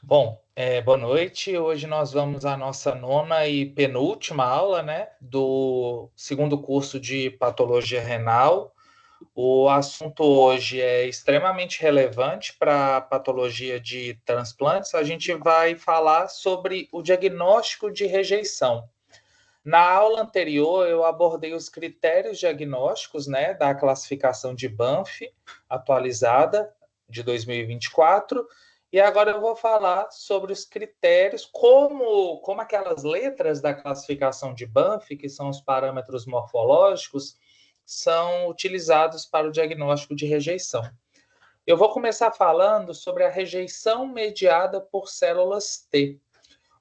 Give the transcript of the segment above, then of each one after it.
Bom, boa noite. Hoje nós vamos à nossa nona e penúltima aula, né, do segundo curso de Patologia Renal. O assunto hoje é extremamente relevante para a patologia de transplantes. A gente vai falar sobre o diagnóstico de rejeição. Na aula anterior, eu abordei os critérios diagnósticos, né, da classificação de Banff atualizada de 2024, e agora eu vou falar sobre os critérios, como aquelas letras da classificação de Banff, que são os parâmetros morfológicos, são utilizados para o diagnóstico de rejeição. Eu vou começar falando sobre a rejeição mediada por células T.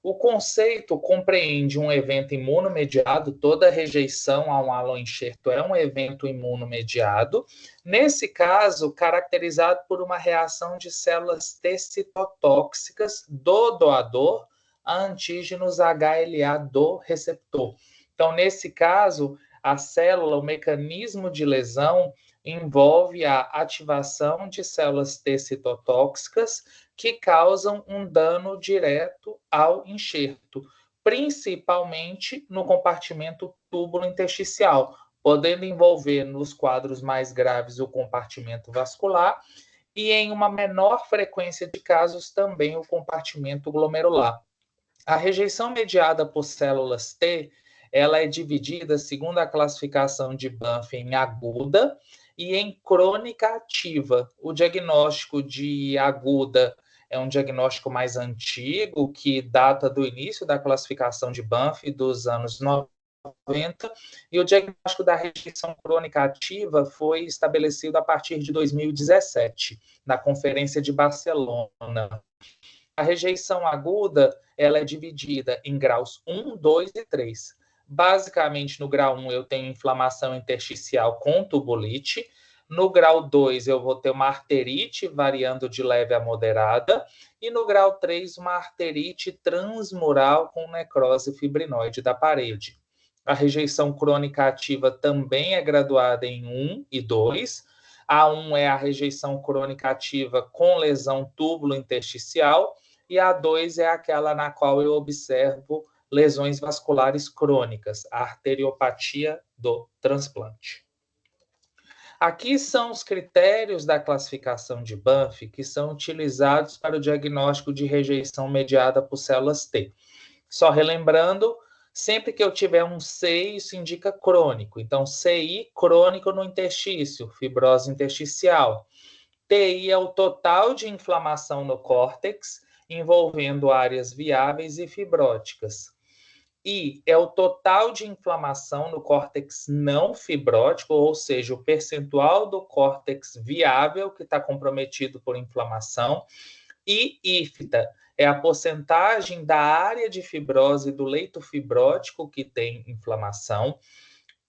O conceito compreende um evento imunomediado, toda rejeição a um aloenxerto é um evento imunomediado, nesse caso, caracterizado por uma reação de células T citotóxicas do doador a antígenos HLA do receptor. Então, nesse caso, a célula, o mecanismo de lesão envolve a ativação de células T citotóxicas que causam um dano direto ao enxerto, principalmente no compartimento túbulo-intersticial, podendo envolver nos quadros mais graves o compartimento vascular e, em uma menor frequência de casos, também o compartimento glomerular. A rejeição mediada por células T, ela é dividida, segundo a classificação de Banff, em aguda e em crônica ativa. O diagnóstico de aguda é um diagnóstico mais antigo, que data do início da classificação de Banff, dos anos 90, e o diagnóstico da rejeição crônica ativa foi estabelecido a partir de 2017, na Conferência de Barcelona. A rejeição aguda, ela é dividida em graus 1, 2 e 3. Basicamente, no grau 1 eu tenho inflamação intersticial com tubulite. No grau 2 eu vou ter uma arterite variando de leve a moderada. E no grau 3, uma arterite transmural com necrose fibrinoide da parede. A rejeição crônica ativa também é graduada em 1 e 2. A 1 é a rejeição crônica ativa com lesão túbulo-intersticial, e a 2 é aquela na qual eu observo lesões vasculares crônicas, a arteriopatia do transplante. Aqui são os critérios da classificação de Banff que são utilizados para o diagnóstico de rejeição mediada por células T. Só relembrando, sempre que eu tiver um C, isso indica crônico. Então, CI, crônico no interstício, fibrose intersticial. TI é o total de inflamação no córtex, envolvendo áreas viáveis e fibróticas. I é o total de inflamação no córtex não fibrótico, ou seja, o percentual do córtex viável que está comprometido por inflamação. E IFTA é a porcentagem da área de fibrose do leito fibrótico que tem inflamação.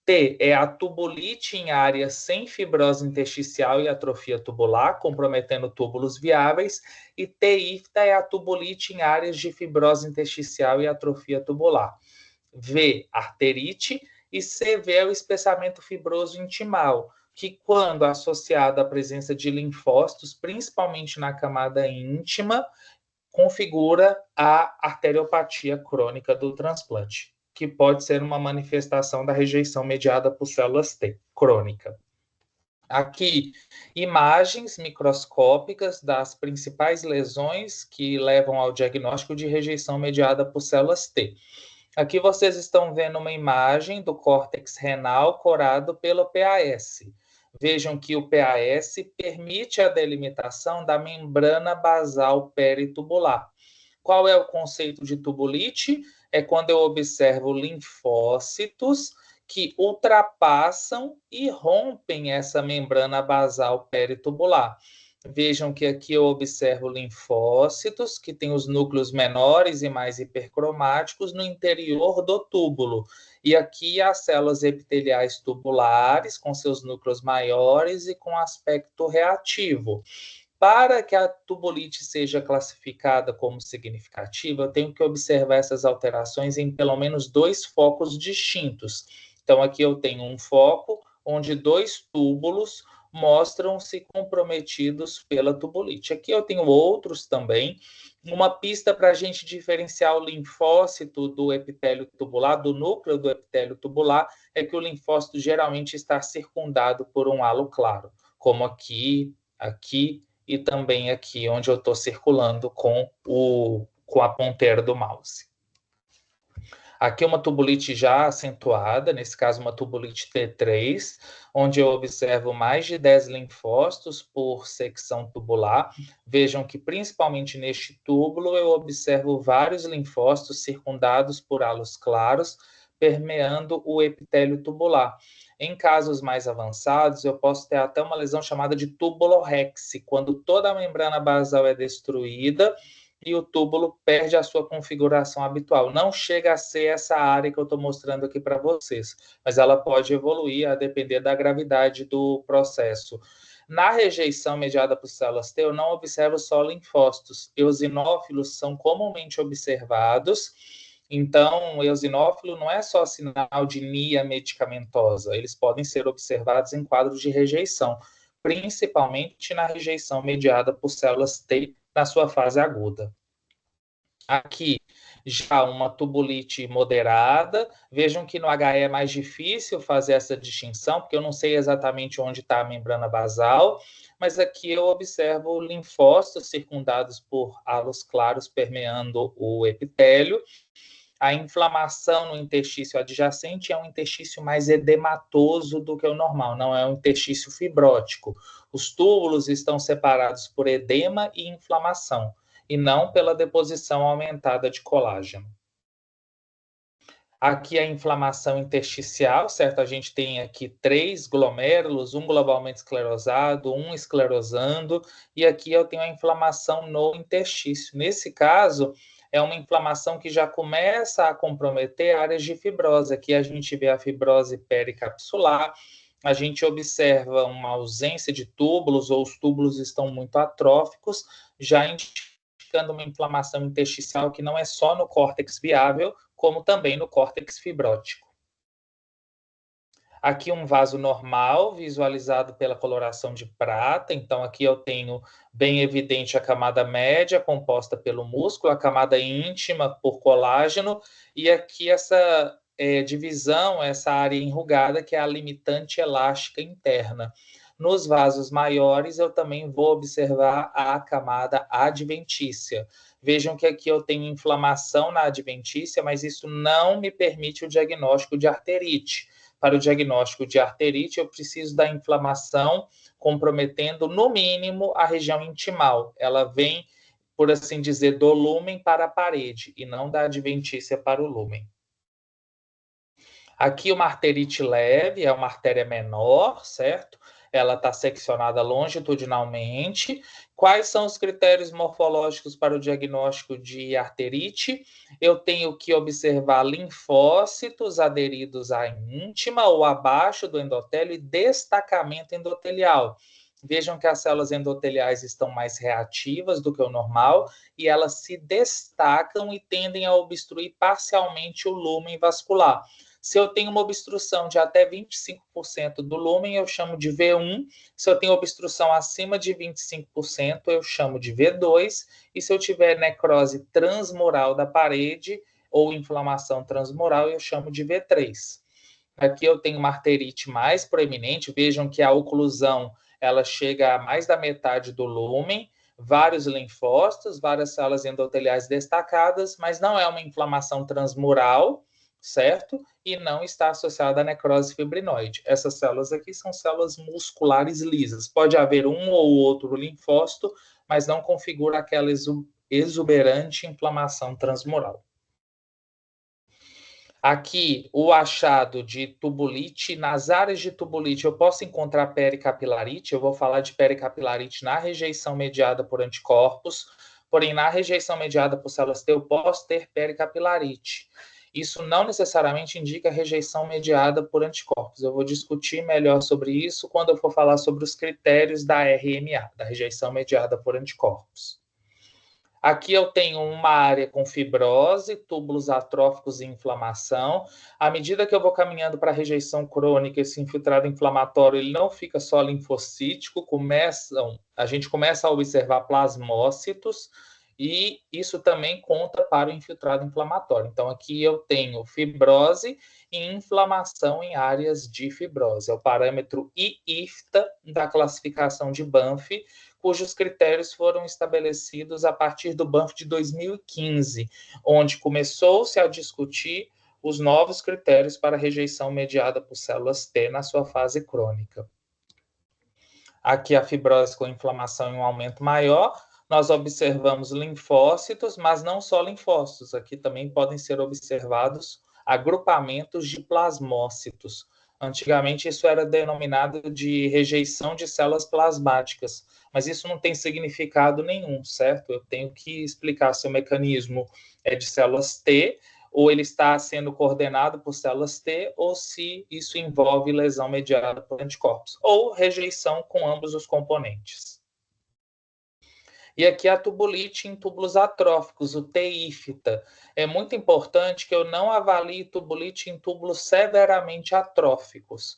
T é a tubulite em área sem fibrose intersticial e atrofia tubular, comprometendo túbulos viáveis, e T-IFTA é a tubulite em áreas de fibrose intersticial e atrofia tubular. V, arterite, e CV é o espessamento fibroso intimal, que, quando associado à presença de linfócitos, principalmente na camada íntima, configura a arteriopatia crônica do transplante, que pode ser uma manifestação da rejeição mediada por células T, crônica. Aqui, imagens microscópicas das principais lesões que levam ao diagnóstico de rejeição mediada por células T. Aqui vocês estão vendo uma imagem do córtex renal corado pelo PAS. Vejam que o PAS permite a delimitação da membrana basal peritubular. Qual é o conceito de tubulite? É quando eu observo linfócitos que ultrapassam e rompem essa membrana basal peritubular. Vejam que aqui eu observo linfócitos, que têm os núcleos menores e mais hipercromáticos no interior do túbulo. E aqui as células epiteliais tubulares, com seus núcleos maiores e com aspecto reativo. Para que a tubulite seja classificada como significativa, eu tenho que observar essas alterações em pelo menos 2 focos distintos. Então, aqui eu tenho um foco onde 2 túbulos mostram-se comprometidos pela tubulite. Aqui eu tenho outros também. Uma pista para a gente diferenciar o linfócito do epitélio tubular, do núcleo do epitélio tubular, é que o linfócito geralmente está circundado por um halo claro, como aqui, aqui e também aqui, onde eu estou circulando com a ponteira do mouse. Aqui uma tubulite já acentuada, nesse caso uma tubulite T3, onde eu observo mais de 10 linfócitos por secção tubular. Vejam que principalmente neste túbulo eu observo vários linfócitos circundados por halos claros, permeando o epitélio tubular. Em casos mais avançados, eu posso ter até uma lesão chamada de tubulorrexe, quando toda a membrana basal é destruída e o túbulo perde a sua configuração habitual. Não chega a ser essa área que eu estou mostrando aqui para vocês, mas ela pode evoluir a depender da gravidade do processo. Na rejeição mediada por células T, eu não observo só linfócitos. Eosinófilos são comumente observados. Então, eosinófilo não é só sinal de nia medicamentosa, eles podem ser observados em quadros de rejeição, principalmente na rejeição mediada por células T na sua fase aguda. Aqui, já uma tubulite moderada. Vejam que no HE é mais difícil fazer essa distinção, porque eu não sei exatamente onde está a membrana basal, mas aqui eu observo linfócitos circundados por halos claros permeando o epitélio. A inflamação no interstício adjacente é um interstício mais edematoso do que o normal, não é um interstício fibrótico. Os túbulos estão separados por edema e inflamação, e não pela deposição aumentada de colágeno. Aqui a inflamação intersticial, certo? A gente tem aqui 3 glomérulos, um globalmente esclerosado, um esclerosando, e aqui eu tenho a inflamação no interstício. Nesse caso, é uma inflamação que já começa a comprometer áreas de fibrose. Aqui a gente vê a fibrose pericapsular, a gente observa uma ausência de túbulos, ou os túbulos estão muito atróficos, já indicando uma inflamação intersticial que não é só no córtex viável, como também no córtex fibrótico. Aqui um vaso normal, visualizado pela coloração de prata. Então, aqui eu tenho bem evidente a camada média, composta pelo músculo, a camada íntima por colágeno, e aqui essa divisão, essa área enrugada, que é a limitante elástica interna. Nos vasos maiores, eu também vou observar a camada adventícia. Vejam que aqui eu tenho inflamação na adventícia, mas isso não me permite o diagnóstico de arterite. Para o diagnóstico de arterite, eu preciso da inflamação comprometendo, no mínimo, a região intimal. Ela vem, por assim dizer, do lúmen para a parede, e não da adventícia para o lúmen. Aqui uma arterite leve, é uma artéria menor, certo? Ela está seccionada longitudinalmente. Quais são os critérios morfológicos para o diagnóstico de arterite? Eu tenho que observar linfócitos aderidos à íntima ou abaixo do endotélio e destacamento endotelial. Vejam que as células endoteliais estão mais reativas do que o normal e elas se destacam e tendem a obstruir parcialmente o lúmen vascular. Se eu tenho uma obstrução de até 25% do lúmen, eu chamo de V1. Se eu tenho obstrução acima de 25%, eu chamo de V2. E se eu tiver necrose transmural da parede ou inflamação transmural, eu chamo de V3. Aqui eu tenho uma arterite mais proeminente. Vejam que a oclusão ela chega a mais da metade do lúmen, vários linfócitos, várias células endoteliais destacadas, mas não é uma inflamação transmural, certo? E não está associada à necrose fibrinoide. Essas células aqui são células musculares lisas. Pode haver um ou outro linfócito, mas não configura aquela exuberante inflamação transmural. Aqui, o achado de tubulite. Nas áreas de tubulite, eu posso encontrar pericapilarite. Eu vou falar de pericapilarite na rejeição mediada por anticorpos. Porém, na rejeição mediada por células T, eu posso ter pericapilarite. Isso não necessariamente indica rejeição mediada por anticorpos. Eu vou discutir melhor sobre isso quando eu for falar sobre os critérios da RMA, da rejeição mediada por anticorpos. Aqui eu tenho uma área com fibrose, túbulos atróficos e inflamação. À medida que eu vou caminhando para a rejeição crônica, esse infiltrado inflamatório ele não fica só linfocítico, a gente começa a observar plasmócitos, e isso também conta para o infiltrado inflamatório. Então, aqui eu tenho fibrose e inflamação em áreas de fibrose. É o parâmetro IIFTA da classificação de Banff, cujos critérios foram estabelecidos a partir do Banff de 2015, onde começou-se a discutir os novos critérios para rejeição mediada por células T na sua fase crônica. Aqui a fibrose com inflamação em um aumento maior, nós observamos linfócitos, mas não só linfócitos, aqui também podem ser observados agrupamentos de plasmócitos. Antigamente isso era denominado de rejeição de células plasmáticas, mas isso não tem significado nenhum, certo? Eu tenho que explicar se o mecanismo é de células T, ou ele está sendo coordenado por células T, ou se isso envolve lesão mediada por anticorpos, ou rejeição com ambos os componentes. E aqui a tubulite em túbulos atróficos, o TIFTA. É muito importante que eu não avalie tubulite em túbulos severamente atróficos,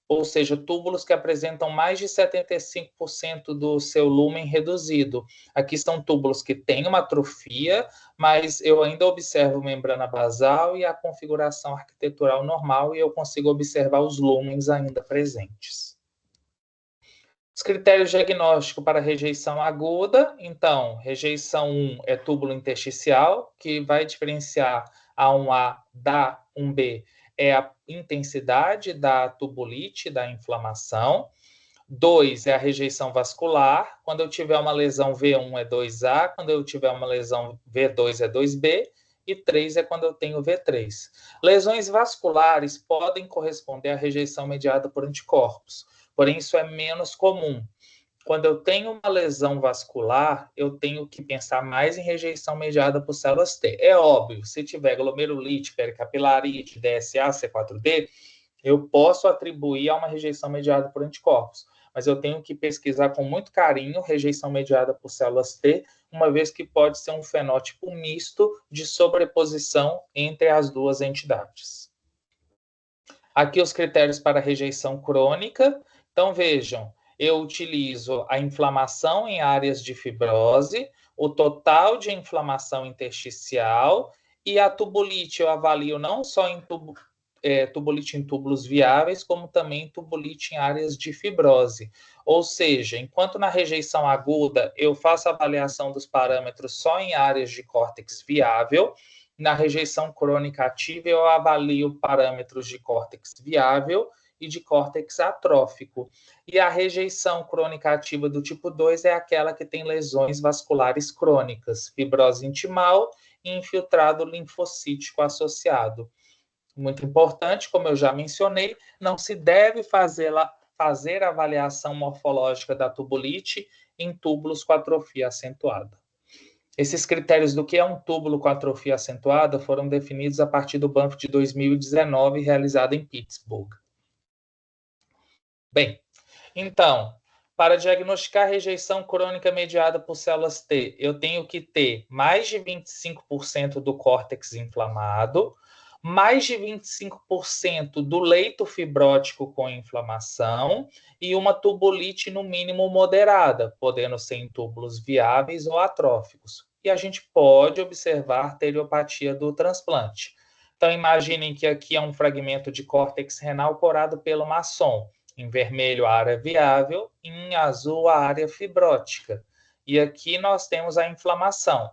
ou seja, túbulos que apresentam mais de 75% do seu lúmen reduzido. Aqui são túbulos que têm uma atrofia, mas eu ainda observo membrana basal e a configuração arquitetural normal, e eu consigo observar os lúmens ainda presentes. Os critérios diagnósticos para rejeição aguda, então, rejeição 1 é túbulo intersticial, que vai diferenciar A1A da 1B é a intensidade da tubulite, da inflamação. 2 é a rejeição vascular, quando eu tiver uma lesão V1 é 2A, quando eu tiver uma lesão V2 é 2B, e 3 é quando eu tenho V3. Lesões vasculares podem corresponder à rejeição mediada por anticorpos, porém isso é menos comum. Quando eu tenho uma lesão vascular, eu tenho que pensar mais em rejeição mediada por células T. É óbvio, se tiver glomerulite, pericapilarite, DSA, C4D, eu posso atribuir a uma rejeição mediada por anticorpos, mas eu tenho que pesquisar com muito carinho rejeição mediada por células T, uma vez que pode ser um fenótipo misto de sobreposição entre as duas entidades. Aqui os critérios para rejeição crônica. Então, vejam, eu utilizo a inflamação em áreas de fibrose, o total de inflamação intersticial, e a tubulite eu avalio não só em tubulite em túbulos viáveis, como também tubulite em áreas de fibrose. Ou seja, enquanto na rejeição aguda eu faço a avaliação dos parâmetros só em áreas de córtex viável, na rejeição crônica ativa eu avalio parâmetros de córtex viável e de córtex atrófico. E a rejeição crônica ativa do tipo 2 é aquela que tem lesões vasculares crônicas, fibrose intimal e infiltrado linfocítico associado. Muito importante, como eu já mencionei, não se deve fazer a avaliação morfológica da tubulite em túbulos com atrofia acentuada. Esses critérios do que é um túbulo com atrofia acentuada foram definidos a partir do Banff de 2019, realizado em Pittsburgh. Bem, então, para diagnosticar rejeição crônica mediada por células T, eu tenho que ter mais de 25% do córtex inflamado, mais de 25% do leito fibrótico com inflamação e uma tubulite no mínimo moderada, podendo ser em túbulos viáveis ou atróficos. E a gente pode observar a arteriopatia do transplante. Então, imaginem que aqui é um fragmento de córtex renal corado pelo maçom. Em vermelho, a área viável, em azul, a área fibrótica. E aqui nós temos a inflamação.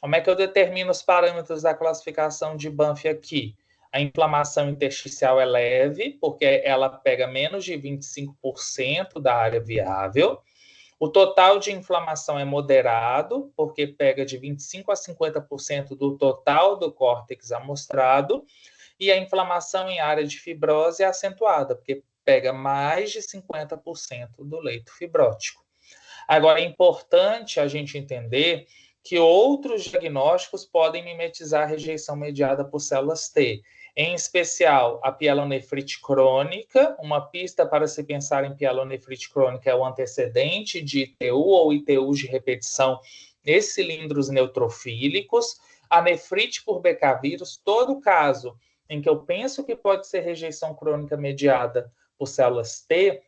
Como é que eu determino os parâmetros da classificação de Banff aqui? A inflamação intersticial é leve, porque ela pega menos de 25% da área viável. O total de inflamação é moderado, porque pega de 25% a 50% do total do córtex amostrado. E a inflamação em área de fibrose é acentuada, porque pega mais de 50% do leito fibrótico. Agora, é importante a gente entender que outros diagnósticos podem mimetizar a rejeição mediada por células T, em especial a pielonefrite crônica. Uma pista para se pensar em pielonefrite crônica é o antecedente de ITU ou ITU de repetição esses cilindros neutrofílicos, a nefrite por becavírus, todo caso em que eu penso que pode ser rejeição crônica mediada por células T,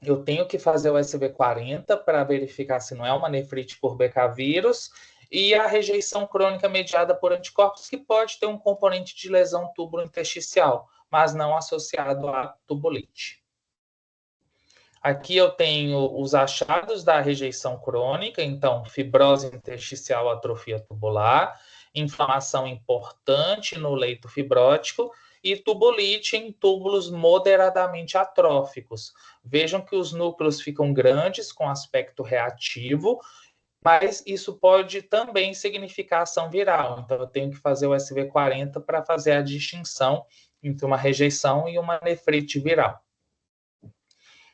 eu tenho que fazer o SV40 para verificar se não é uma nefrite por becavírus, e a rejeição crônica mediada por anticorpos, que pode ter um componente de lesão tubulointersticial, mas não associado à tubulite. Aqui eu tenho os achados da rejeição crônica, então, fibrose intersticial, atrofia tubular, inflamação importante no leito fibrótico e tubulite em túbulos moderadamente atróficos. Vejam que os núcleos ficam grandes, com aspecto reativo, mas isso pode também significar ação viral. Então, eu tenho que fazer o SV40 para fazer a distinção entre uma rejeição e uma nefrite viral.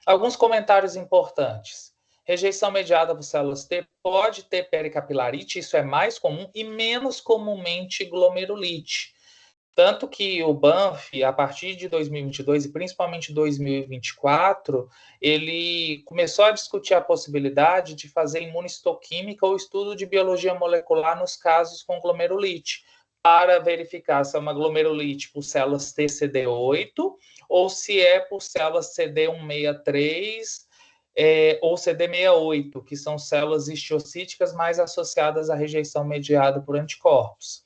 Alguns comentários importantes. Rejeição mediada por células T pode ter pericapilarite, isso é mais comum, e menos comumente glomerulite. Tanto que o Banff, a partir de 2022 e principalmente 2024, ele começou a discutir a possibilidade de fazer imunistoquímica ou estudo de biologia molecular nos casos com glomerulite, para verificar se é uma glomerulite por células TCD8 ou se é por células CD163 ou CD68, que são células histiocíticas mais associadas à rejeição mediada por anticorpos.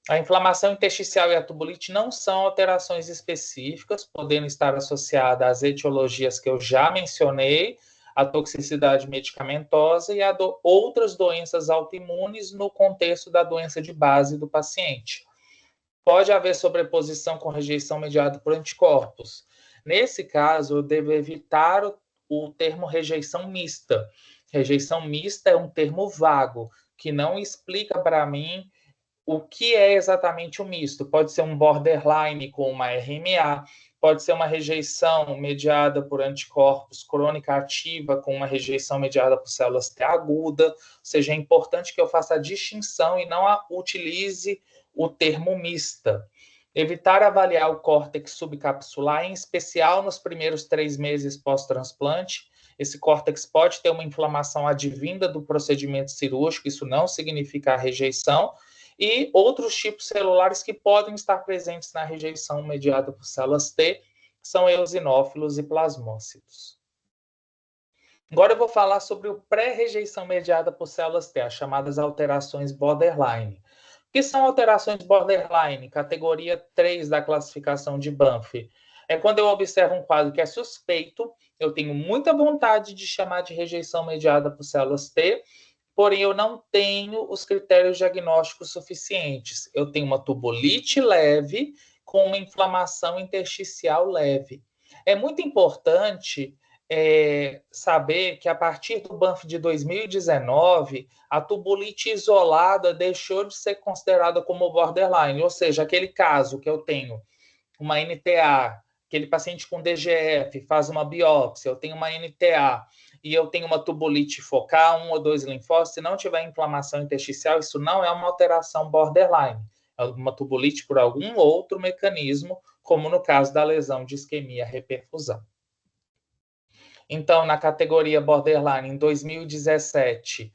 A inflamação intersticial e a tubulite não são alterações específicas, podendo estar associadas às etiologias que eu já mencionei, a toxicidade medicamentosa e a outras doenças autoimunes no contexto da doença de base do paciente. Pode haver sobreposição com rejeição mediada por anticorpos. Nesse caso, eu devo evitar o termo rejeição mista. Rejeição mista é um termo vago, que não explica para mim o que é exatamente o misto. Pode ser um borderline com uma RMA, pode ser uma rejeição mediada por anticorpos crônica ativa com uma rejeição mediada por células T aguda, ou seja, é importante que eu faça a distinção e não utilize o termo mista. Evitar avaliar o córtex subcapsular, em especial nos primeiros 3 meses pós-transplante. Esse córtex pode ter uma inflamação advinda do procedimento cirúrgico, isso não significa a rejeição, e outros tipos celulares que podem estar presentes na rejeição mediada por células T são eosinófilos e plasmócitos. Agora eu vou falar sobre o pré-rejeição mediada por células T, as chamadas alterações borderline. O que são alterações borderline? Categoria 3 da classificação de Banff. É quando eu observo um quadro que é suspeito, eu tenho muita vontade de chamar de rejeição mediada por células T, porém eu não tenho os critérios diagnósticos suficientes. Eu tenho uma tubulite leve com uma inflamação intersticial leve. É muito importante saber que a partir do Banff de 2019, a tubulite isolada deixou de ser considerada como borderline, ou seja, aquele caso que eu tenho uma NTA, aquele paciente com DGF faz uma biópsia, eu tenho uma NTA e eu tenho uma tubulite focal, 1 ou 2 linfócitos, se não tiver inflamação intersticial, isso não é uma alteração borderline, é uma tubulite por algum outro mecanismo, como no caso da lesão de isquemia reperfusão. Então, na categoria borderline, em 2017,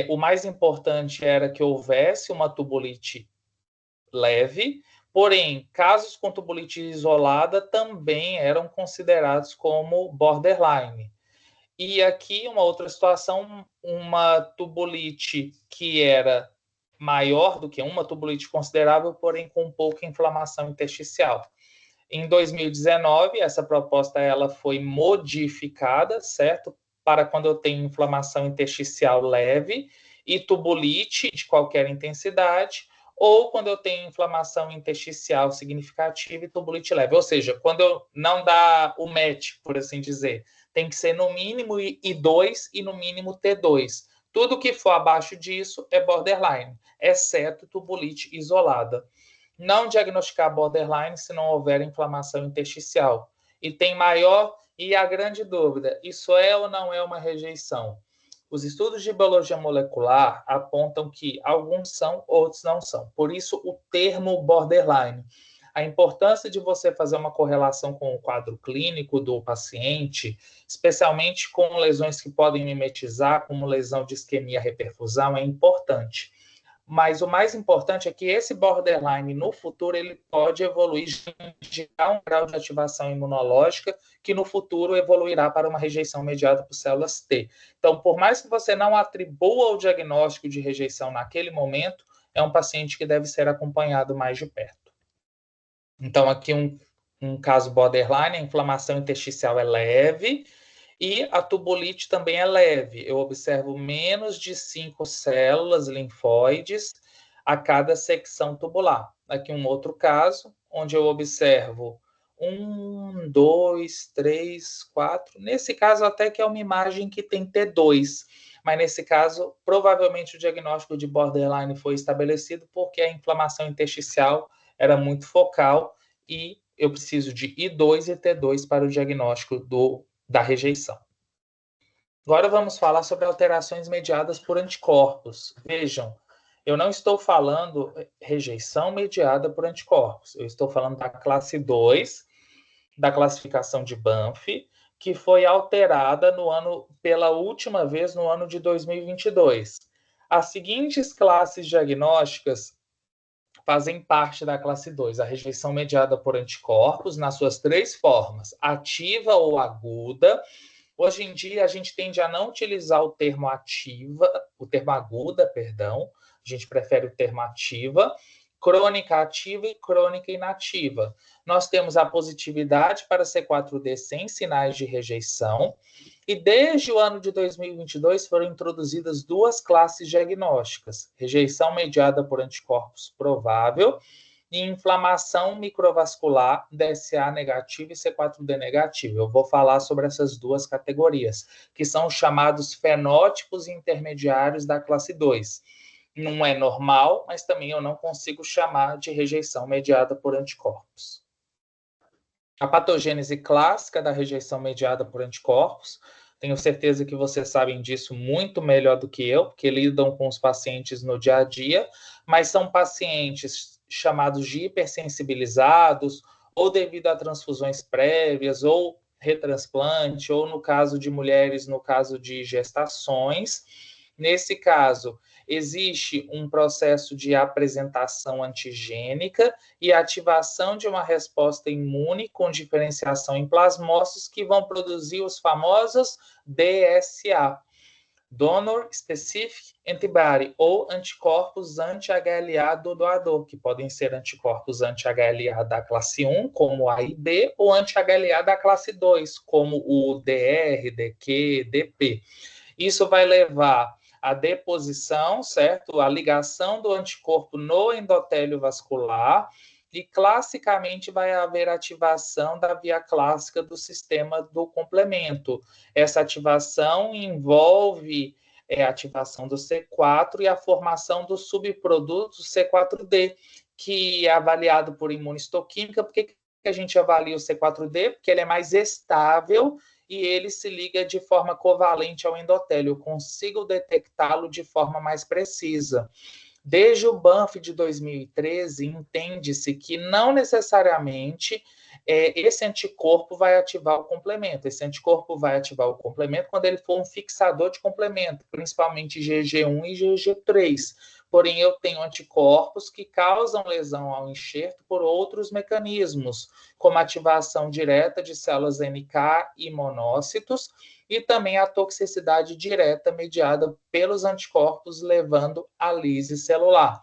o mais importante era que houvesse uma tubulite leve, porém, casos com tubulite isolada também eram considerados como borderline. E aqui, uma outra situação, uma tubulite que era maior do que uma tubulite considerável, porém com pouca inflamação intersticial. Em 2019, essa proposta ela foi modificada, certo? Para quando eu tenho inflamação intersticial leve e tubulite de qualquer intensidade, ou quando eu tenho inflamação intersticial significativa e tubulite leve. Ou seja, quando eu não dá o match, por assim dizer, tem que ser no mínimo I2 e no mínimo T2. Tudo que for abaixo disso é borderline, exceto tubulite isolada. Não diagnosticar borderline se não houver inflamação intersticial. E tem maior e a grande dúvida, isso é ou não é uma rejeição? Os estudos de biologia molecular apontam que alguns são, outros não são. Por isso, o termo borderline. A importância de você fazer uma correlação com o quadro clínico do paciente, especialmente com lesões que podem mimetizar, como lesão de isquemia reperfusão, é importante. Mas o mais importante é que esse borderline, no futuro, ele pode evoluir, gerar um grau de ativação imunológica, que no futuro evoluirá para uma rejeição mediada por células T. Então, por mais que você não atribua o diagnóstico de rejeição naquele momento, é um paciente que deve ser acompanhado mais de perto. Então, aqui um caso borderline, a inflamação intersticial é leve, e a tubulite também é leve. Eu observo menos de 5 células linfóides a cada secção tubular. Aqui um outro caso, onde eu observo 1, 2, 3, 4. Nesse caso, até que é uma imagem que tem T2. Mas nesse caso, provavelmente o diagnóstico de borderline foi estabelecido porque a inflamação intersticial era muito focal e eu preciso de I2 e T2 para o diagnóstico da rejeição. Agora vamos falar sobre alterações mediadas por anticorpos. Vejam, eu não estou falando rejeição mediada por anticorpos, eu estou falando da classe 2, da classificação de Banff, que foi alterada pela última vez no ano de 2022. As seguintes classes diagnósticas fazem parte da classe 2, a rejeição mediada por anticorpos, nas suas 3 formas, ativa ou aguda. Hoje em dia, a gente tende a não utilizar o termo aguda, perdão, a gente prefere o termo ativa, crônica ativa e crônica inativa. Nós temos a positividade para C4D sem sinais de rejeição, e desde o ano de 2022 foram introduzidas 2 classes diagnósticas, rejeição mediada por anticorpos provável e inflamação microvascular, DSA negativo e C4D negativo. Eu vou falar sobre essas 2 categorias, que são os chamados fenótipos intermediários da classe 2. Não é normal, mas também eu não consigo chamar de rejeição mediada por anticorpos. A patogênese clássica da rejeição mediada por anticorpos, tenho certeza que vocês sabem disso muito melhor do que eu, porque lidam com os pacientes no dia a dia, mas são pacientes chamados de hipersensibilizados, ou devido a transfusões prévias, ou retransplante, ou no caso de mulheres, no caso de gestações. Nesse caso, existe um processo de apresentação antigênica e ativação de uma resposta imune com diferenciação em plasmócitos que vão produzir os famosos DSA, Donor Specific Antibody, ou anticorpos anti-HLA do doador, que podem ser anticorpos anti-HLA da classe 1, como A e B, ou anti-HLA da classe 2, como o DR, DQ, DP. Isso vai levar a deposição, certo? A ligação do anticorpo no endotélio vascular e, classicamente, vai haver ativação da via clássica do sistema do complemento. Essa ativação envolve a ativação do C4 e a formação do subproduto C4D, que é avaliado por imunistoquímica. Por que a gente avalia o C4D? Porque ele é mais estável e ele se liga de forma covalente ao endotélio. Eu consigo detectá-lo de forma mais precisa. Desde o Banff de 2013, entende-se que não necessariamente esse anticorpo vai ativar o complemento. Esse anticorpo vai ativar o complemento quando ele for um fixador de complemento, principalmente GG1 e GG3. Porém, eu tenho anticorpos que causam lesão ao enxerto por outros mecanismos, como ativação direta de células NK e monócitos, e também a toxicidade direta mediada pelos anticorpos, levando à lise celular.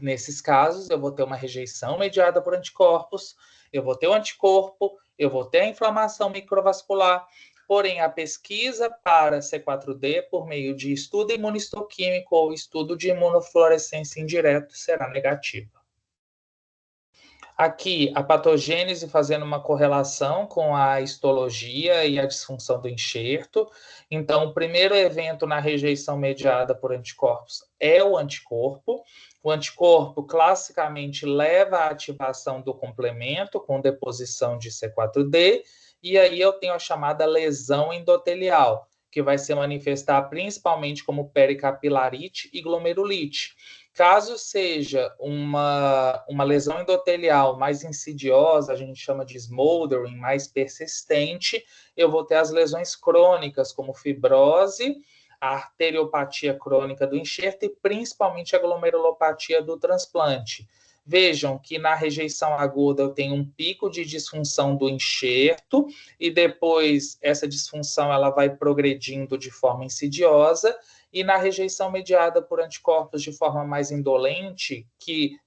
Nesses casos, eu vou ter uma rejeição mediada por anticorpos, eu vou ter o anticorpo, eu vou ter a inflamação microvascular, porém a pesquisa para C4D por meio de estudo imunistoquímico ou estudo de imunofluorescência indireto será negativa. Aqui, a patogênese fazendo uma correlação com a histologia e a disfunção do enxerto. Então, o primeiro evento na rejeição mediada por anticorpos é o anticorpo. O anticorpo, classicamente, leva à ativação do complemento com deposição de C4D, e aí eu tenho a chamada lesão endotelial, que vai se manifestar principalmente como pericapilarite e glomerulite. Caso seja uma lesão endotelial mais insidiosa, a gente chama de smoldering, mais persistente, eu vou ter as lesões crônicas, como fibrose, a arteriopatia crônica do enxerto e principalmente a glomerulopatia do transplante. Vejam que na rejeição aguda eu tenho um pico de disfunção do enxerto e depois essa disfunção ela vai progredindo de forma insidiosa. E na rejeição mediada por anticorpos de forma mais indolente,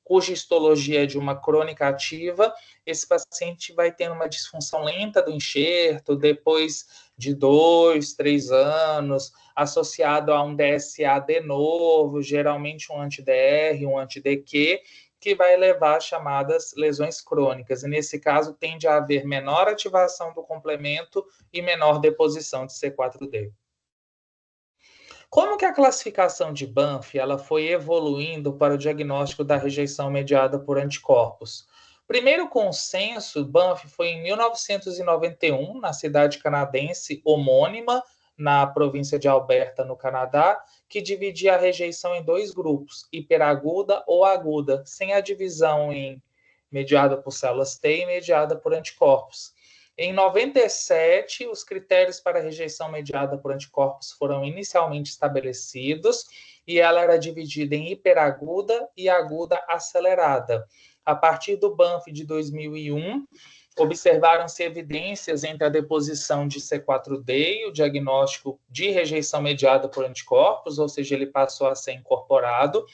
cuja histologia é de uma crônica ativa, esse paciente vai tendo uma disfunção lenta do enxerto, depois de 2, 3 anos, associado a um DSA de novo, geralmente um anti-DR, um anti-DQ, que vai levar às chamadas lesões crônicas. E nesse caso, tende a haver menor ativação do complemento e menor deposição de C4D. Como que a classificação de Banff ela foi evoluindo para o diagnóstico da rejeição mediada por anticorpos? Primeiro consenso, Banff foi em 1991, na cidade canadense homônima, na província de Alberta, no Canadá, que dividia a rejeição em 2 grupos, hiperaguda ou aguda, sem a divisão em mediada por células T e mediada por anticorpos. Em 97, os critérios para rejeição mediada por anticorpos foram inicialmente estabelecidos e ela era dividida em hiperaguda e aguda acelerada. A partir do Banff de 2001, observaram-se evidências entre a deposição de C4D e o diagnóstico de rejeição mediada por anticorpos, ou seja, ele passou a ser incorporado.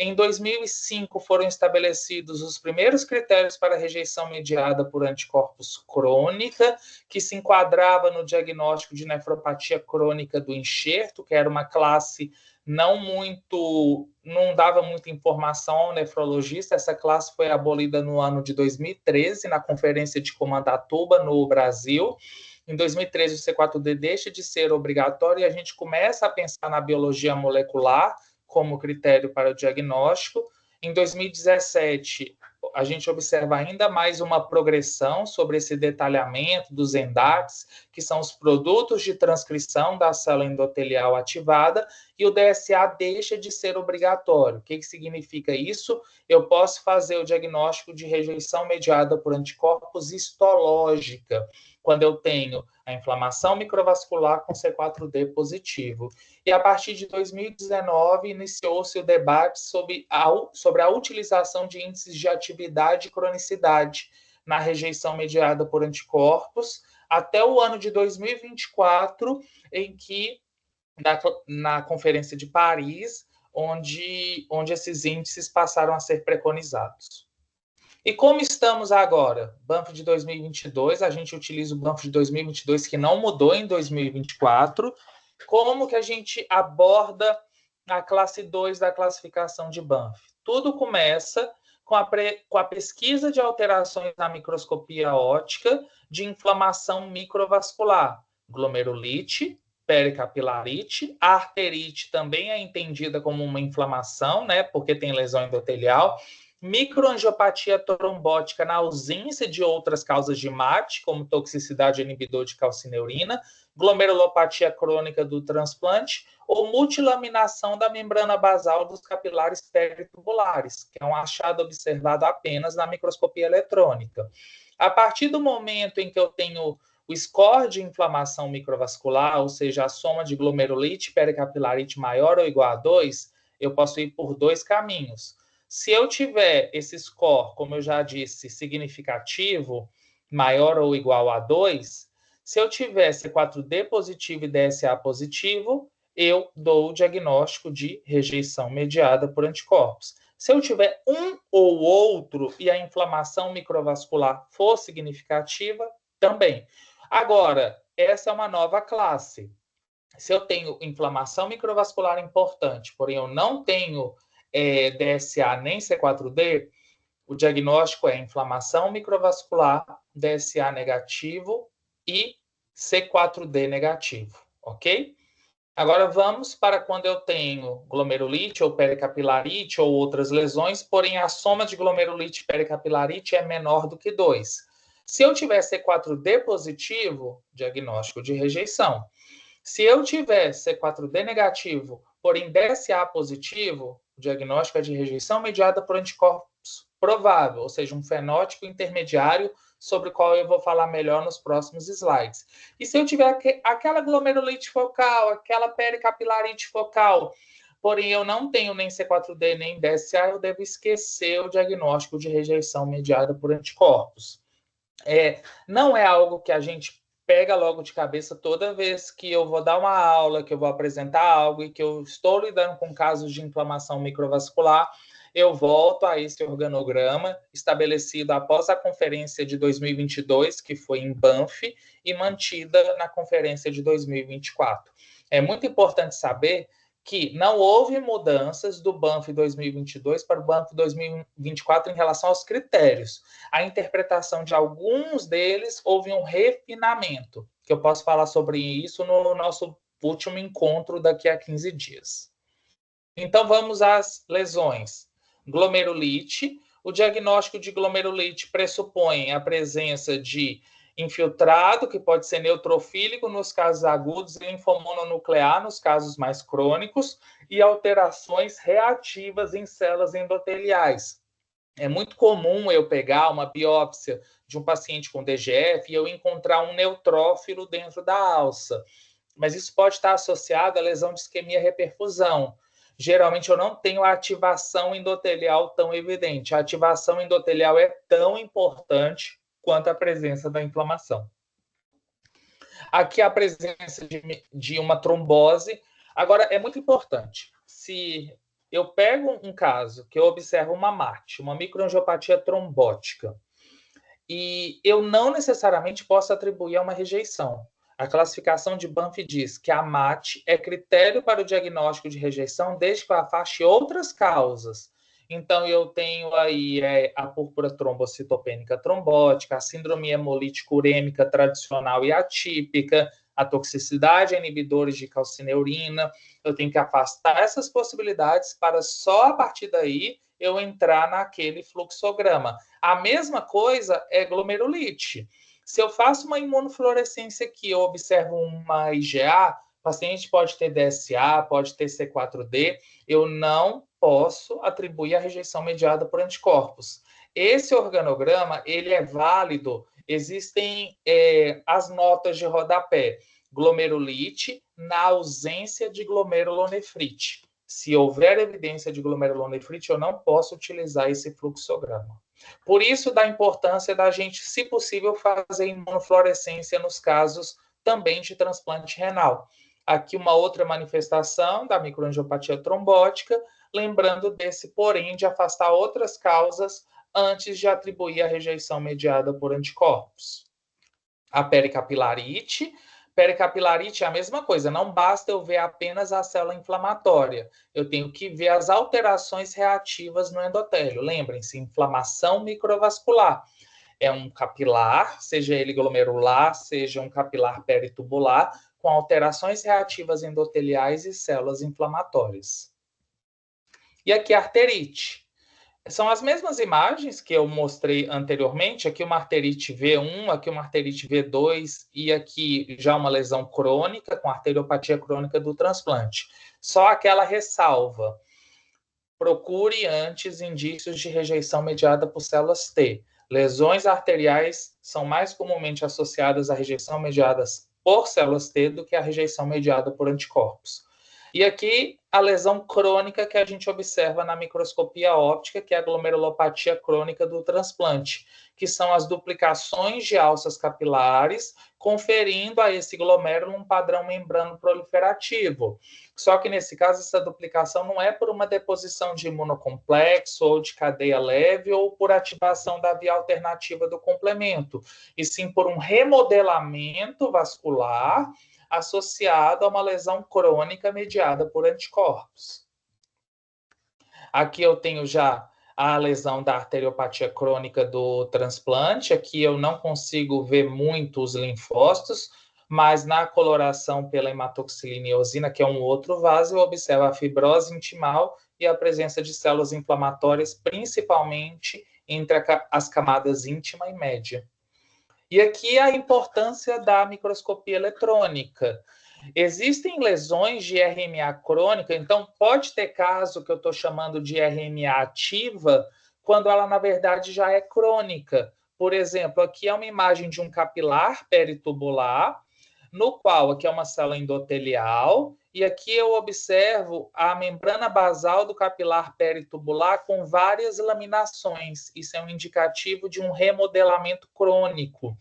Em 2005, foram estabelecidos os primeiros critérios para rejeição mediada por anticorpos crônica, que se enquadrava no diagnóstico de nefropatia crônica do enxerto, que era uma classe não dava muita informação ao nefrologista. Essa classe foi abolida no ano de 2013, na Conferência de Comandatuba, no Brasil. Em 2013, o C4D deixa de ser obrigatório e a gente começa a pensar na biologia molecular como critério para o diagnóstico. Em 2017, a gente observa ainda mais uma progressão sobre esse detalhamento dos ENDATs, que são os produtos de transcrição da célula endotelial ativada, e o DSA deixa de ser obrigatório. O que significa isso? Eu posso fazer o diagnóstico de rejeição mediada por anticorpos histológica, quando eu tenho a inflamação microvascular com C4D positivo. E a partir de 2019, iniciou-se o debate sobre a utilização de índices de atividade e cronicidade na rejeição mediada por anticorpos, até o ano de 2024, em que, na Conferência de Paris, onde esses índices passaram a ser preconizados. E como estamos agora? Banff de 2022, a gente utiliza o Banff de 2022, que não mudou em 2024. Como que a gente aborda a classe 2 da classificação de Banff? Tudo começa com a pesquisa de alterações na microscopia óptica de inflamação microvascular, glomerulite, pericapilarite, a arterite também é entendida como uma inflamação, né, porque tem lesão endotelial, microangiopatia trombótica na ausência de outras causas de MAT, como toxicidade inibidor de calcineurina, glomerulopatia crônica do transplante ou multilaminação da membrana basal dos capilares peritubulares, que é um achado observado apenas na microscopia eletrônica. A partir do momento em que eu tenho o score de inflamação microvascular, ou seja, a soma de glomerulite e pericapilarite maior ou igual a 2, eu posso ir por 2 caminhos. Se eu tiver esse score, como eu já disse, significativo, maior ou igual a 2, se eu tiver C4D positivo e DSA positivo, eu dou o diagnóstico de rejeição mediada por anticorpos. Se eu tiver um ou outro e a inflamação microvascular for significativa, também. Agora, essa é uma nova classe. Se eu tenho inflamação microvascular importante, porém eu não tenho DSA nem C4D, o diagnóstico é inflamação microvascular, DSA negativo e C4D negativo, ok? Agora vamos para quando eu tenho glomerulite ou pericapilarite ou outras lesões, porém a soma de glomerulite e pericapilarite é menor do que 2. Se eu tiver C4D positivo, diagnóstico de rejeição. Se eu tiver C4D negativo, porém DSA positivo, O diagnóstico é de rejeição mediada por anticorpos provável, ou seja, um fenótipo intermediário sobre o qual eu vou falar melhor nos próximos slides. E se eu tiver aquela glomerulite focal, aquela pericapilarite focal, porém eu não tenho nem C4D nem DSA, eu devo esquecer o diagnóstico de rejeição mediada por anticorpos. Não é algo que a gente pega logo de cabeça toda vez que eu vou dar uma aula, que eu vou apresentar algo e que eu estou lidando com casos de inflamação microvascular, eu volto a esse organograma estabelecido após a conferência de 2022, que foi em Banff, e mantida na conferência de 2024. É muito importante saber que não houve mudanças do Banff 2022 para o Banff 2024 em relação aos critérios. A interpretação de alguns deles houve um refinamento, que eu posso falar sobre isso no nosso último encontro daqui a 15 dias. Então, vamos às lesões. Glomerulite. O diagnóstico de glomerulite pressupõe a presença de infiltrado, que pode ser neutrofílico nos casos agudos e linfomononuclear nos casos mais crônicos, e alterações reativas em células endoteliais. É muito comum eu pegar uma biópsia de um paciente com DGF e eu encontrar um neutrófilo dentro da alça, mas isso pode estar associado à lesão de isquemia-reperfusão. Geralmente eu não tenho a ativação endotelial tão evidente. A ativação endotelial é tão importante quanto a presença da inflamação. Aqui a presença de uma trombose. Agora, é muito importante. Se eu pego um caso que eu observo uma MAT, uma microangiopatia trombótica, e eu não necessariamente posso atribuir a uma rejeição. A classificação de Banff diz que a MAT é critério para o diagnóstico de rejeição desde que afaste outras causas. Então, eu tenho aí a púrpura trombocitopênica trombótica, a síndrome hemolítica urêmica tradicional e atípica, a toxicidade a inibidores de calcineurina. Eu tenho que afastar essas possibilidades para só a partir daí eu entrar naquele fluxograma. A mesma coisa é glomerulite. Se eu faço uma imunofluorescência aqui, eu observo uma IgA, o paciente pode ter DSA, pode ter C4D, eu não posso atribuir a rejeição mediada por anticorpos. Esse organograma, ele é válido, existem as notas de rodapé, glomerulite na ausência de glomerulonefrite. Se houver evidência de glomerulonefrite, eu não posso utilizar esse fluxograma. Por isso, da importância da gente, se possível, fazer imunofluorescência nos casos também de transplante renal. Aqui uma outra manifestação da microangiopatia trombótica, lembrando desse, porém, de afastar outras causas antes de atribuir a rejeição mediada por anticorpos. A pericapilarite. Pericapilarite é a mesma coisa, não basta eu ver apenas a célula inflamatória, eu tenho que ver as alterações reativas no endotélio. Lembrem-se, inflamação microvascular é um capilar, seja ele glomerular, seja um capilar peritubular, com alterações reativas endoteliais e células inflamatórias. E aqui a arterite. São as mesmas imagens que eu mostrei anteriormente, aqui uma arterite V1, aqui uma arterite V2 e aqui já uma lesão crônica com arteriopatia crônica do transplante. Só aquela ressalva. Procure antes indícios de rejeição mediada por células T. Lesões arteriais são mais comumente associadas a rejeição mediada por células T do que a rejeição mediada por anticorpos. E aqui a lesão crônica que a gente observa na microscopia óptica, que é a glomerulopatia crônica do transplante, que são as duplicações de alças capilares, conferindo a esse glomérulo um padrão membrano proliferativo. Só que nesse caso essa duplicação não é por uma deposição de imunocomplexo ou de cadeia leve ou por ativação da via alternativa do complemento, e sim por um remodelamento vascular associado a uma lesão crônica mediada por anticorpos. Aqui eu tenho já a lesão da arteriopatia crônica do transplante. Aqui eu não consigo ver muito os linfócitos, mas na coloração pela hematoxilina e eosina, que é um outro vaso, eu observo a fibrose intimal e a presença de células inflamatórias, principalmente entre as camadas íntima e média. E aqui a importância da microscopia eletrônica. Existem lesões de RMA crônica, então pode ter caso que eu estou chamando de RMA ativa, quando ela, na verdade, já é crônica. Por exemplo, aqui é uma imagem de um capilar peritubular, no qual aqui é uma célula endotelial, e aqui eu observo a membrana basal do capilar peritubular com várias laminações. Isso é um indicativo de um remodelamento crônico.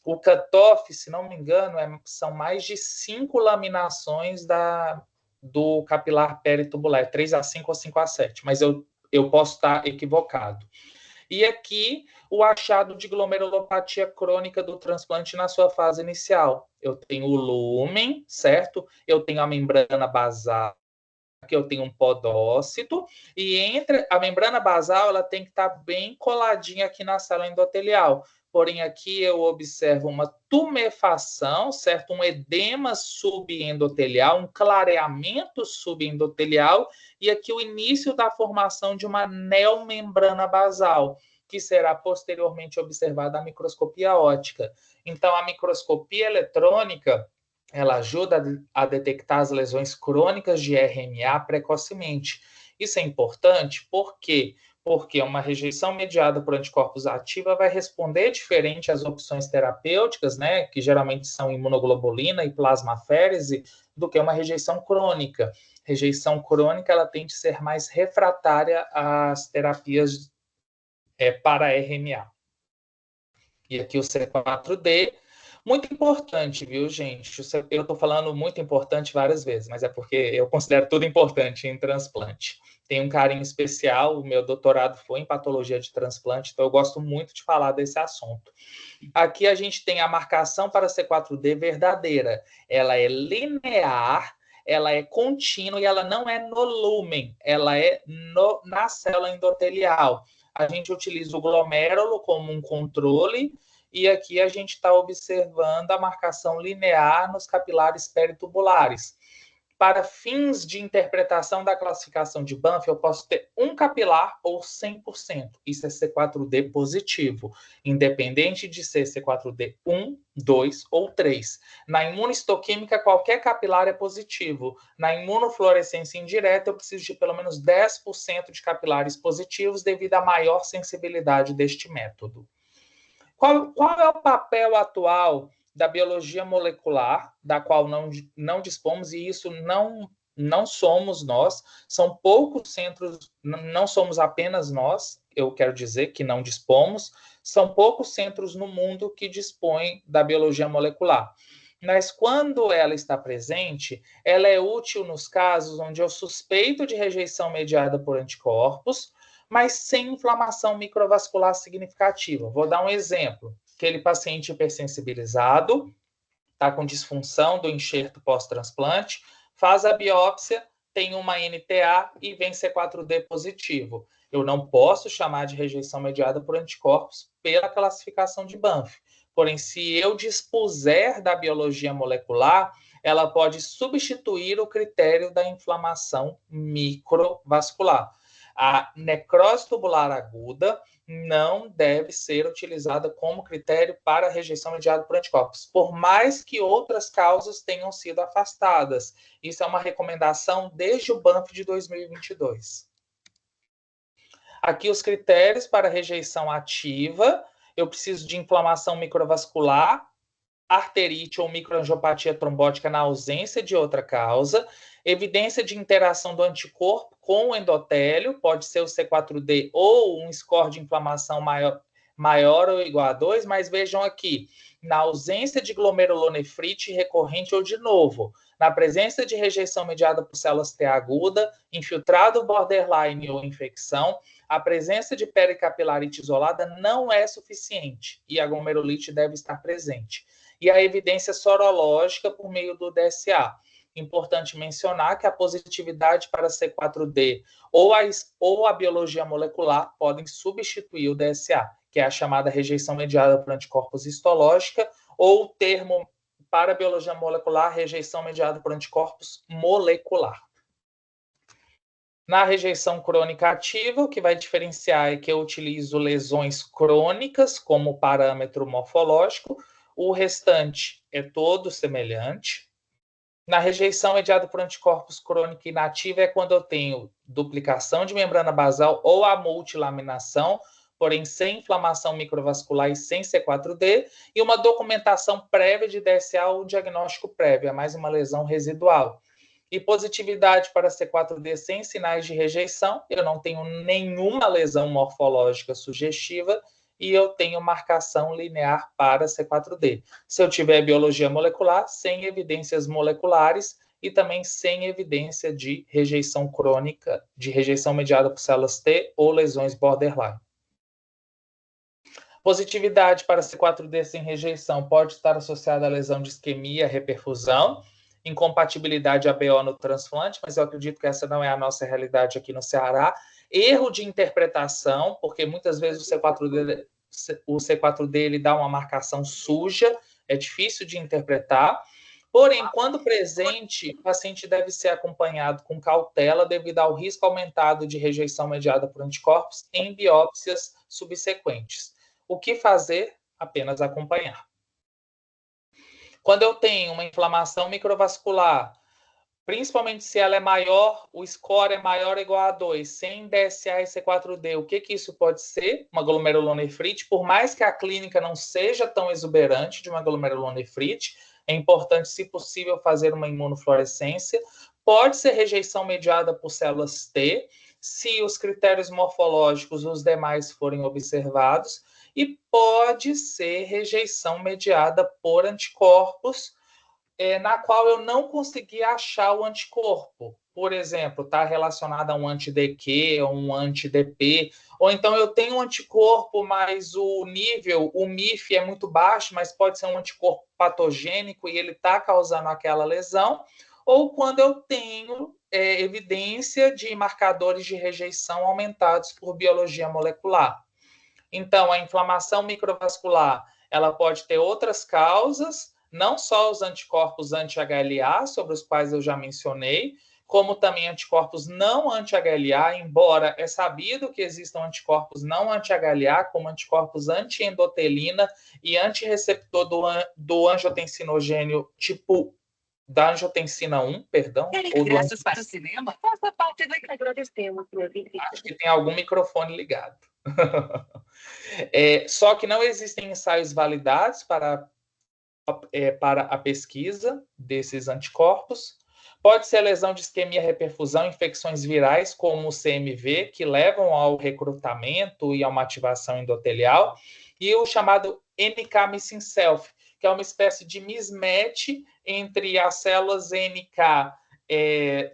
O cutoff, se não me engano, são mais de 5 laminações do capilar peritubular, 3A5 ou 5A7, mas eu posso estar equivocado. E aqui, o achado de glomerulopatia crônica do transplante na sua fase inicial. Eu tenho o lúmen, certo? Eu tenho a membrana basal, que eu tenho um podócito, e entre a membrana basal, ela tem que estar bem coladinha aqui na célula endotelial. Porém, aqui eu observo uma tumefação, certo? Um edema subendotelial, um clareamento subendotelial, e aqui o início da formação de uma neomembrana basal, que será posteriormente observada na microscopia óptica. Então, a microscopia eletrônica ela ajuda a detectar as lesões crônicas de RMA precocemente. Isso é importante porque uma rejeição mediada por anticorpos ativa vai responder diferente às opções terapêuticas, né, que geralmente são imunoglobulina e plasmaférese, do que uma rejeição crônica. Rejeição crônica ela tende a ser mais refratária às terapias para RMA. E aqui o C4D, muito importante, viu, gente? Eu estou falando muito importante várias vezes, mas é porque eu considero tudo importante em transplante. Tem um carinho especial, o meu doutorado foi em patologia de transplante, então eu gosto muito de falar desse assunto. Aqui a gente tem a marcação para C4D verdadeira. Ela é linear, ela é contínua e ela não é no lúmen, ela é na célula endotelial. A gente utiliza o glomérulo como um controle e aqui a gente está observando a marcação linear nos capilares peritubulares. Para fins de interpretação da classificação de Banff, eu posso ter um capilar ou 100%. Isso é C4D positivo, independente de ser C4D 1, 2 ou 3. Na imunohistoquímica, qualquer capilar é positivo. Na imunofluorescência indireta, eu preciso de pelo menos 10% de capilares positivos devido à maior sensibilidade deste método. Qual é o papel atual da biologia molecular, da qual não dispomos, e isso não somos nós, são poucos centros, não somos apenas nós, eu quero dizer que não dispomos, são poucos centros no mundo que dispõem da biologia molecular. Mas quando ela está presente, ela é útil nos casos onde eu suspeito de rejeição mediada por anticorpos, mas sem inflamação microvascular significativa. Vou dar um exemplo. Aquele paciente hipersensibilizado, está com disfunção do enxerto pós-transplante, faz a biópsia, tem uma NTA e vem C4D positivo. Eu não posso chamar de rejeição mediada por anticorpos pela classificação de Banff. Porém, se eu dispuser da biologia molecular, ela pode substituir o critério da inflamação microvascular. A necrose tubular aguda não deve ser utilizada como critério para rejeição mediada por anticorpos, por mais que outras causas tenham sido afastadas. Isso é uma recomendação desde o Banff de 2022. Aqui os critérios para rejeição ativa, eu preciso de inflamação microvascular, arterite ou microangiopatia trombótica na ausência de outra causa, evidência de interação do anticorpo com o endotélio, pode ser o C4D ou um score de inflamação maior ou igual a 2, mas vejam aqui, na ausência de glomerulonefrite recorrente ou de novo, na presença de rejeição mediada por células T aguda, infiltrado borderline ou infecção, a presença de pericapilarite isolada não é suficiente e a glomerulite deve estar presente. E a evidência sorológica por meio do DSA. Importante mencionar que a positividade para C4D ou a biologia molecular podem substituir o DSA, que é a chamada rejeição mediada por anticorpos histológica, ou o termo para a biologia molecular, rejeição mediada por anticorpos molecular. Na rejeição crônica ativa, o que vai diferenciar é que eu utilizo lesões crônicas como parâmetro morfológico, o restante é todo semelhante. Na rejeição mediada por anticorpos crônica inativa é quando eu tenho duplicação de membrana basal ou a multilaminação, porém sem inflamação microvascular e sem C4D, e uma documentação prévia de DSA ou diagnóstico prévio, é mais uma lesão residual. E positividade para C4D sem sinais de rejeição, eu não tenho nenhuma lesão morfológica sugestiva e eu tenho marcação linear para C4D. Se eu tiver biologia molecular, sem evidências moleculares e também sem evidência de rejeição crônica, de rejeição mediada por células T ou lesões borderline. Positividade para C4D sem rejeição pode estar associada à lesão de isquemia, reperfusão, incompatibilidade ABO no transplante, mas eu acredito que essa não é a nossa realidade aqui no Ceará. Erro de interpretação, porque muitas vezes o C4D ele dá uma marcação suja, é difícil de interpretar. Porém, quando presente, o paciente deve ser acompanhado com cautela devido ao risco aumentado de rejeição mediada por anticorpos em biópsias subsequentes. O que fazer? Apenas acompanhar. Quando eu tenho uma inflamação microvascular, principalmente se ela é maior, o score é maior ou igual a 2, sem DSA e C4D, o que isso pode ser? Uma glomerulonefrite, por mais que a clínica não seja tão exuberante de uma glomerulonefrite, é importante, se possível, fazer uma imunofluorescência. Pode ser rejeição mediada por células T, se os critérios morfológicos, os demais, forem observados, e pode ser rejeição mediada por anticorpos, na qual eu não consegui achar o anticorpo. Por exemplo, está relacionado a um anti-DQ ou um anti-DP, ou então eu tenho um anticorpo, mas o nível, o MIF é muito baixo, mas pode ser um anticorpo patogênico e ele está causando aquela lesão, ou quando eu tenho evidência de marcadores de rejeição aumentados por biologia molecular. Então, a inflamação microvascular, ela pode ter outras causas, não só os anticorpos anti-HLA, sobre os quais eu já mencionei, como também anticorpos não anti-HLA, embora é sabido que existam anticorpos não anti-HLA, como anticorpos anti-endotelina e antirreceptor do angiotensinogenio tipo da angiotensina 1, perdão. Ingressos para o cinema, faça parte do agradecemos. Acho que tem algum microfone ligado. Só que não existem ensaios validados para a pesquisa desses anticorpos. Pode ser lesão de isquemia, reperfusão, infecções virais, como o CMV, que levam ao recrutamento e a uma ativação endotelial, e o chamado NK Missing Self, que é uma espécie de mismatch entre as células NK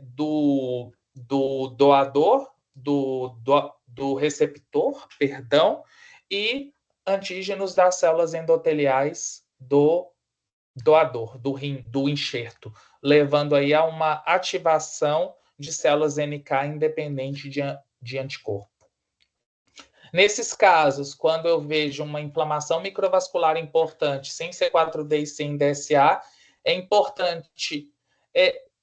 do doador, do receptor, perdão, e antígenos das células endoteliais do doador, do rim, do enxerto, levando aí a uma ativação de células NK independente de anticorpo. Nesses casos, quando eu vejo uma inflamação microvascular importante, sem C4D e sem DSA, é importante...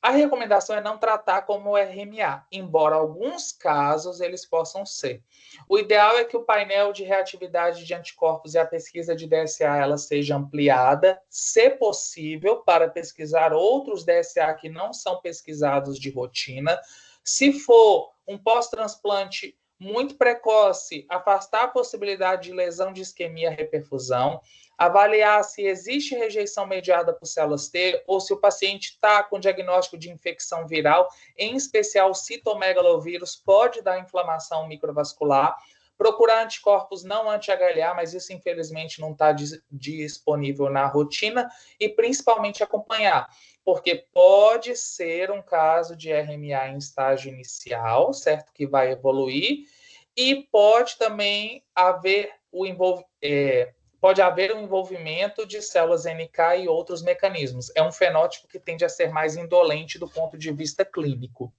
a recomendação é não tratar como RMA, embora alguns casos eles possam ser. O ideal é que o painel de reatividade de anticorpos e a pesquisa de DSA ela seja ampliada, se possível, para pesquisar outros DSA que não são pesquisados de rotina. Se for um pós-transplante muito precoce, afastar a possibilidade de lesão de isquemia, reperfusão, avaliar se existe rejeição mediada por células T ou se o paciente está com diagnóstico de infecção viral, em especial o citomegalovírus pode dar inflamação microvascular, procurar anticorpos não anti-HLA, mas isso infelizmente não está disponível na rotina, e principalmente acompanhar, porque pode ser um caso de RMA em estágio inicial, certo? Que vai evoluir, e pode também haver pode haver um envolvimento de células NK e outros mecanismos. É um fenótipo que tende a ser mais indolente do ponto de vista clínico.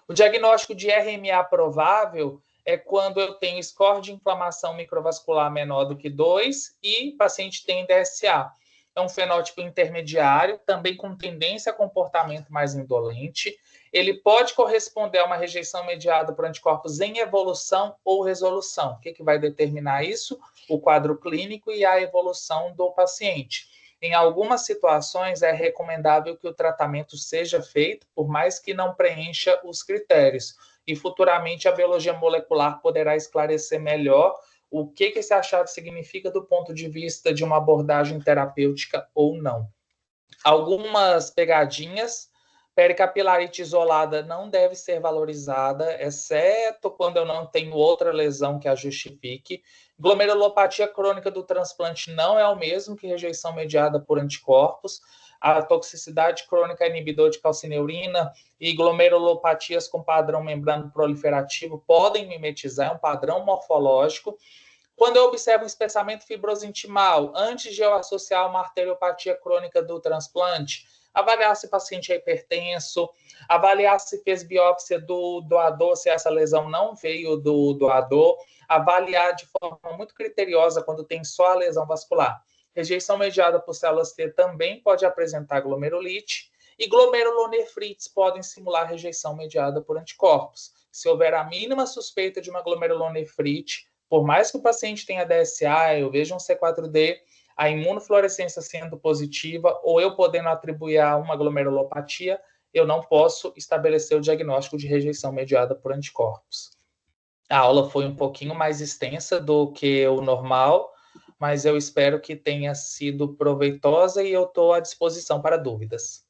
O diagnóstico de RMA provável é quando eu tenho score de inflamação microvascular menor do que 2 e o paciente tem DSA. É um fenótipo intermediário, também com tendência a comportamento mais indolente. Ele pode corresponder a uma rejeição mediada por anticorpos em evolução ou resolução. O que vai determinar isso? O quadro clínico e a evolução do paciente. Em algumas situações, é recomendável que o tratamento seja feito, por mais que não preencha os critérios. E futuramente a biologia molecular poderá esclarecer melhor o que esse achado significa do ponto de vista de uma abordagem terapêutica ou não. Algumas pegadinhas: pericapilarite isolada não deve ser valorizada, exceto quando eu não tenho outra lesão que a justifique. Glomerulopatia crônica do transplante não é o mesmo que rejeição mediada por anticorpos. A toxicidade crônica inibidor de calcineurina e glomerulopatias com padrão membrano proliferativo podem mimetizar, é um padrão morfológico. Quando eu observo um espessamento fibroso intimal, antes de eu associar uma arteriopatia crônica do transplante, avaliar se o paciente é hipertenso, avaliar se fez biópsia do doador, se essa lesão não veio do doador, avaliar de forma muito criteriosa quando tem só a lesão vascular. Rejeição mediada por células T também pode apresentar glomerulite, e glomerulonefrites podem simular rejeição mediada por anticorpos. Se houver a mínima suspeita de uma glomerulonefrite, por mais que o paciente tenha DSA, eu vejo um C4D, a imunofluorescência sendo positiva, ou eu podendo atribuir a uma glomerulopatia, eu não posso estabelecer o diagnóstico de rejeição mediada por anticorpos. A aula foi um pouquinho mais extensa do que o normal, mas eu espero que tenha sido proveitosa e eu estou à disposição para dúvidas.